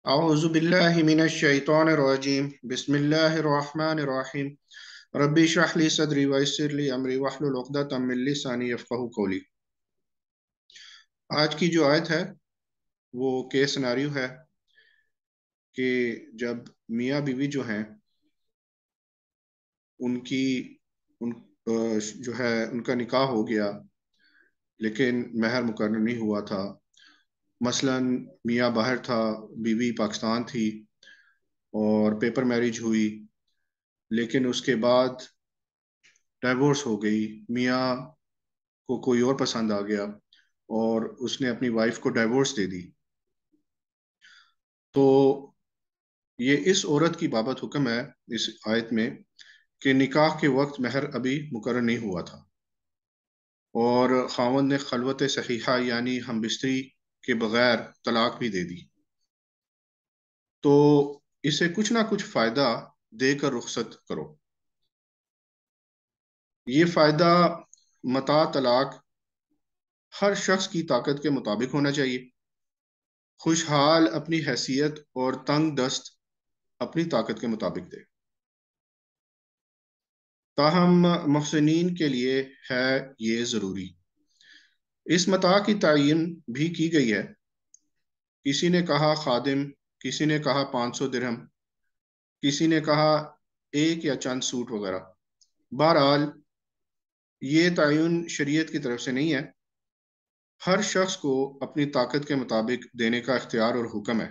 أعوذ بالله من الشيطان الرجيم بسم الله الرحمن الرحيم ربي اشرح لي صدري ويسر لي أمري واحلل عقدة من لساني يفقهوا قولي۔ آج کی جو آیت ہے وہ کیس سناریو ہے کہ جب میاں بیوی جو ہیں ان کی ان جو ہے ان کا نکاح ہو گیا لیکن مہر مقرر نہیں ہوا تھا۔ مثلا میاں باہر تھا، بیوی پاکستان تھی اور پیپر میرج ہوئی، لیکن اس کے بعد ڈائیورس ہو گئی، میاں کو کوئی اور پسند آ گیا اور اس نے اپنی وائف کو ڈائیورس دے دی، تو یہ اس عورت کی بابت حکم ہے اس آیت میں کہ نکاح کے وقت مہر ابھی مقرر نہیں ہوا تھا اور خاوند نے خلوت صحیحہ یعنی ہم بستری کے بغیر طلاق بھی دے دی، تو اسے کچھ نہ کچھ فائدہ دے کر رخصت کرو۔ یہ فائدہ متاع طلاق ہر شخص کی طاقت کے مطابق ہونا چاہیے۔ خوشحال اپنی حیثیت اور تنگ دست اپنی طاقت کے مطابق دے، تاہم محسنین کے لیے ہے یہ ضروری۔ اس متاع کی تعین بھی کی گئی ہے، کسی نے کہا خادم، کسی نے کہا 500 درہم، کسی نے کہا ایک یا چند سوٹ وغیرہ۔ بہرحال یہ تعین شریعت کی طرف سے نہیں ہے، ہر شخص کو اپنی طاقت کے مطابق دینے کا اختیار اور حکم ہے۔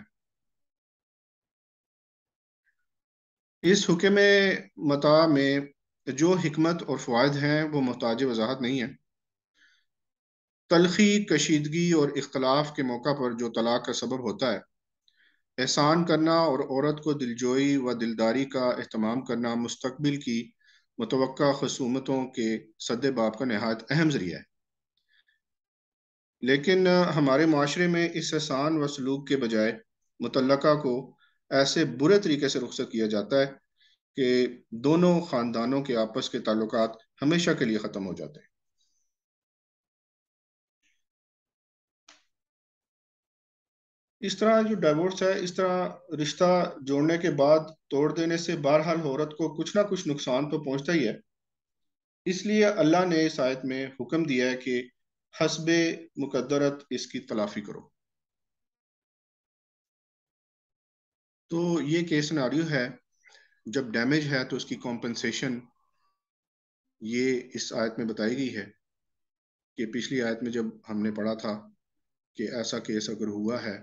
اس حکم متاع میں جو حکمت اور فوائد ہیں وہ محتاج وضاحت نہیں ہے۔ تلخی، کشیدگی اور اختلاف کے موقع پر جو طلاق کا سبب ہوتا ہے، احسان کرنا اور عورت کو دلجوئی و دلداری کا اہتمام کرنا مستقبل کی متوقع خصومتوں کے سد باب کا نہایت اہم ذریعہ ہے، لیکن ہمارے معاشرے میں اس احسان و سلوک کے بجائے مطلقہ کو ایسے برے طریقے سے رخصت کیا جاتا ہے کہ دونوں خاندانوں کے آپس کے تعلقات ہمیشہ کے لیے ختم ہو جاتے ہیں۔ اس طرح جو ڈائیورس ہے، اس طرح رشتہ جوڑنے کے بعد توڑ دینے سے بہرحال عورت کو کچھ نہ کچھ نقصان تو پہنچتا ہی ہے، اس لیے اللہ نے اس آیت میں حکم دیا ہے کہ حسب مقدرت اس کی تلافی کرو۔ تو یہ کیس سناریو ہے، جب ڈیمیج ہے تو اس کی کمپنسیشن یہ اس آیت میں بتائی گئی ہے کہ پچھلی آیت میں جب ہم نے پڑھا تھا کہ ایسا کیس اگر ہوا ہے،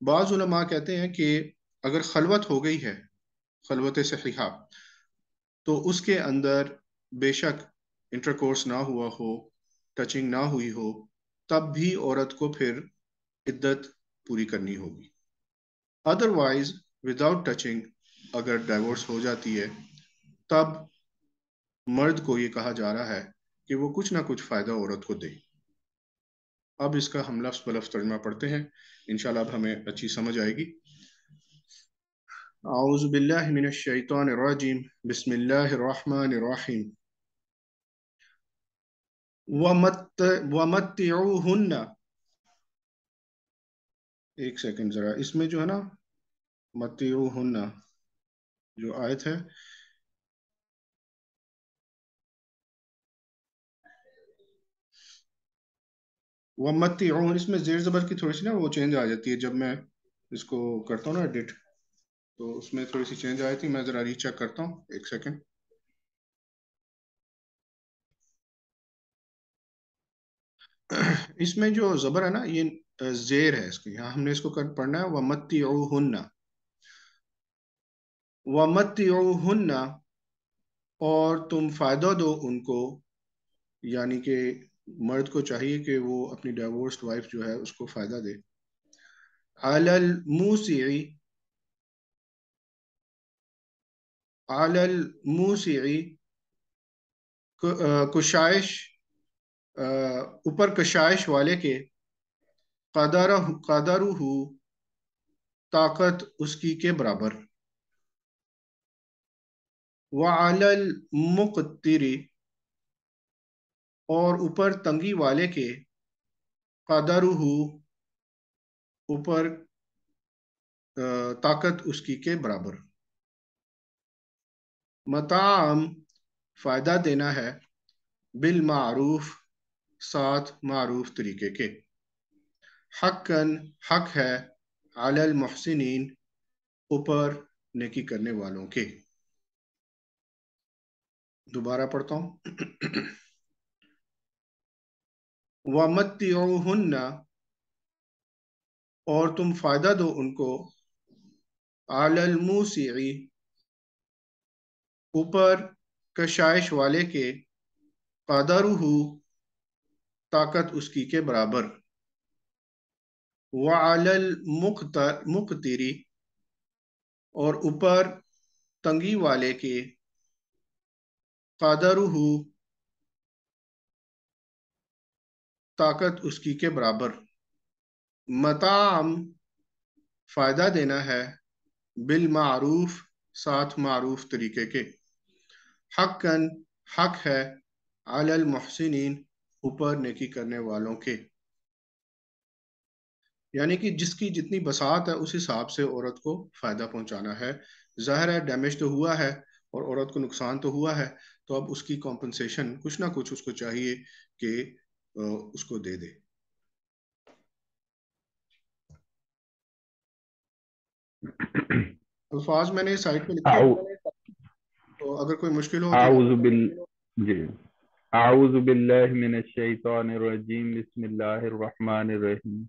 بعض علماء کہتے ہیں کہ اگر خلوت ہو گئی ہے، خلوت صحیحہ، تو اس کے اندر بے شک انٹرکورس نہ ہوا ہو، ٹچنگ نہ ہوئی ہو، تب بھی عورت کو پھر عدت پوری کرنی ہوگی۔ ادروائز وداؤٹ ٹچنگ اگر ڈائیورس ہو جاتی ہے، تب مرد کو یہ کہا جا رہا ہے کہ وہ کچھ نہ کچھ فائدہ عورت کو دے۔ اب اس کا ہم لفظ بلفظ ترجمہ پڑھتے ہیں، انشاءاللہ اب ہمیں اچھی سمجھ آئے گی۔ اعوذ باللہ من الشیطان الرجیم بسم اللہ الرحمن الرحیم وَمَتِّعُوهُنَّ۔ ایک سیکنڈ ذرا، اس میں جو ہے نا مَتِّعُوهُنَّ جو آیت ہے، وَمَتِّعُوهُنَّ، اس میں زیر زبر کی تھوڑی سی نا وہ چینج آ جاتی ہے جب میں اس کو کرتا ہوں نا ایڈٹ، تو اس میں تھوڑی سی چینج آئی تھی، میں ذرا ری چیک کرتا ہوں، ایک سیکنڈ۔ اس میں جو زبر ہے نا یہ زیر ہے، اس کی یہاں ہم نے اس کو پڑھنا ہے وَمَتِّعُوهُنَّ، وَمَتِّعُوهُنَّ، اور تم فائدہ دو ان کو، یعنی کہ مرد کو چاہیے کہ وہ اپنی ڈائیورسڈ وائف جو ہے اس کو فائدہ دے۔ عَلَى الْمُوسِعِ، عَلَى الْمُوسِعِ، کشائش، اوپر کشائش والے کے، قدرہ، طاقت اس کی کے برابر، وَعَلَى الْمُقْتِرِ، اور اوپر تنگی والے کے، قدرہ، اوپر طاقت اس کی کے برابر. مطعم فائدہ دینا ہے، بالمعروف ساتھ معروف طریقے کے. حقاً حق ہے، علی المحسنین اوپر نیکی کرنے والوں کے. دوبارہ پڑھتا ہوں. وَمَتِّعُوهُنَّ اور تم فائدہ دو ان کو، علی الموسع اوپر کشائش والے کے، قدرہ طاقت اس کی کے برابر، وعلی المقتر اور اوپر تنگی والے کے، قدرہ طاقت اس کی کے برابر. مطعم فائدہ دینا ہے، بالمعروف ساتھ معروف طریقے کے. حقاً حق ہے، علی المحسنین اوپر نیکی کرنے والوں کے. یعنی کہ جس کی جتنی بساط ہے اس حساب سے عورت کو فائدہ پہنچانا ہے. ظاہر ہے ڈیمیج تو ہوا ہے اور عورت کو نقصان تو ہوا ہے، تو اب اس کی کمپنسیشن کچھ نہ کچھ اس کو چاہیے کہ اس کو دے دے. الفاظ میں نے سائٹ پہ لکھے ہیں، تو اگر کوئی مشکل ہو تو جی اعوذ باللہ من الشیطان الرجیم، بسم اللہ الرحمن الرحیم.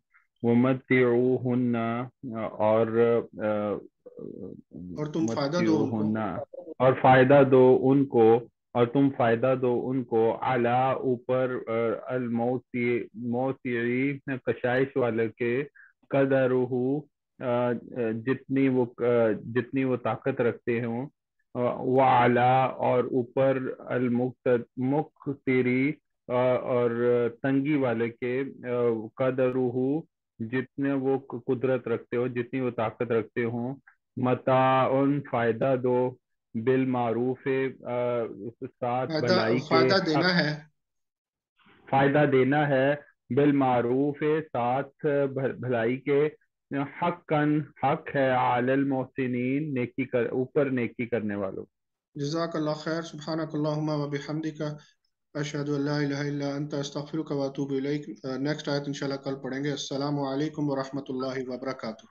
ومتعوہن اور تم فائدہ دو ان کو، اور فائدہ دو ان کو، اور تم فائدہ دو ان کو، اعلی اوپر، الموسعی کشائش والے کے، قدرہ جتنی وہ طاقت رکھتے ہوں، وعلا اور اوپر، المقتری اور تنگی والے کے، قدرہ جتنے وہ قدرت رکھتے ہو، جتنی وہ طاقت رکھتے ہوں. متاعن فائدہ دو، بالمعروف ساتھ بھلائی کے، فائدہ دینا ہے، فائدہ دینا ہے، بالمعروف ساتھ بھلائی کے. حقاً حق ہے، علی المحسنین اوپر نیکی کرنے والوں. جزاک اللہ خیر. سبحانک اللہم و بحمدک، اشہد ان لا الہ الا انت، استغفرک و اتوب الیک. نیکسٹ آیت انشاءاللہ کل پڑھیں گے. السلام علیکم ورحمۃ اللہ وبرکاتہ.